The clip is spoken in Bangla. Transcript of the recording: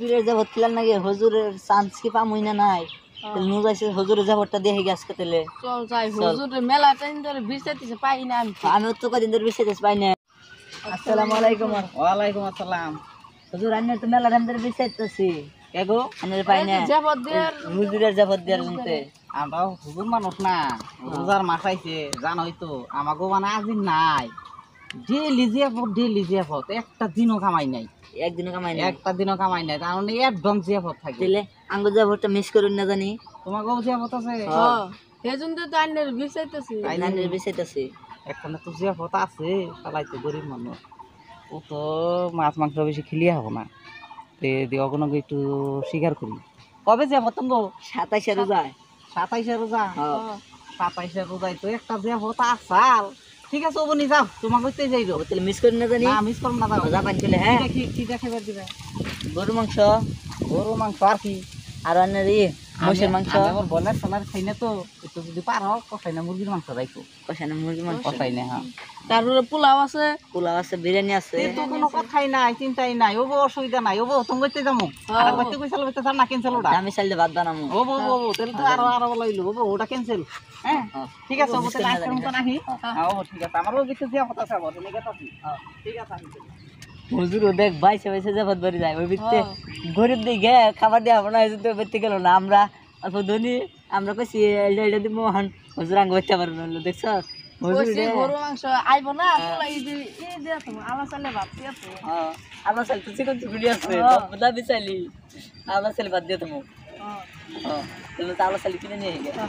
পীরের যাবত খিলার নাকি হুজুরের চান্স কি পামুই না নাই নু যাইছে হুজুরের যাবতটা দেখে গেছ কেতেলে চল যাই হুজুরের মেলা টাইম ধরে বিচাইতেছে পাই না আমি তো কদিন ধরে বিচাইতেছ পাই না। আসসালামু আলাইকুম। ওয়ালাইকুম আসসালাম। হুজুর আন্নে তো মেলা টাইম ধরে বিচাইতেছি কেগো আন্নের পাই না যাবত দেয়ার হুজুরের যাবত দেয়ার জন্যতে আমরা হুজুর মানুষ না রোজার মাস আইছে জানোই তো আমাগো মানে আজি নাই ডেলি জিয়াফত একটা দিনও কামাই নাই একদিনও কামাই না একটা দিনও কামাই নাই তার মানে অ্যাডভান্স জিয়াফত থাকে দিলে আঙ্গ যাবতটা মিস করুন না জানি তোমাকেও জিয়াফত আছে হ্যাঁ সেজন্য তো আন্নের বিচাইতেছি আন্নের বিচাইতেছি এখানে তো জিয়াফত আছে তালাই তো গরিব মানুষ ও তো মাছ মাংস বেশি খেলিয়ে হবো না তে দিয়ে কোনো একটু স্বীকার করি কবে জিয়াফত গো 27 রোজায় 27 রোজা হ্যাঁ 27 রোজায় তো একটা জিয়াফত আসাল ঠিক আছে ওবনি যাও তোমাকে কইতে যাইরো তাহলে মিস করুন না জানি না মিস করব না যাও যা পাইন চলে হ্যাঁ কি দেখাবার দিবে গরু মাংস গরু মাংস আর কি আর আন্নের মোষের মাংস আমার বলার সোনার খাই না তো একটু যদি পারো কষাই না মুরগির মাংস রাখো কষানো মুরগি মাংস কষাই না হ্যাঁ তারপরে পোলাও আছে পোলাও আছে বিরিয়ানি আছে তো কোনো কথাই নাই চিন্তাই নাই ওবো অসুবিধা নাই ওবো তুমি কইতে যামু আর কইতে কইছাল কইতে না ক্যান্সেল ওটা আমি চাইলে বাদ বানামু ওবো তাহলে তো আরো লইলো ওবো ওটা ক্যান্সেল হ্যাঁ ঠিক আছে ওবো তাহলে আজকের মতো নাহি হ্যাঁ ওবো ঠিক আছে আমারও কিছু দিয়া কথা আছে তুমি গেতাছি ঠিক আছে আমি হুজুর দেখ বাইসে বাইসে যাবত বাড়ি যায় ওই ভিত্তে গরিব দিকে খাবার দেওয়া হবে না এই জন্য বেরতে গেল না আমরা অল্প ধনী আমরা কইছি এটা দিব মহান হুজুর আঙ্গ বাচ্চা পারবে না দেখছ হুজুর গরু মাংস আইব না পোলা এই দিয়া তো আলা চালে ভাবছি আছে আমরা চাইতে চিকন চুগুলি আছে বাবা বিচাইলি আমরা চাইলে বাদ দিয়ে তুমি তুমি তো আলো চালি কিনে নিয়ে গেলে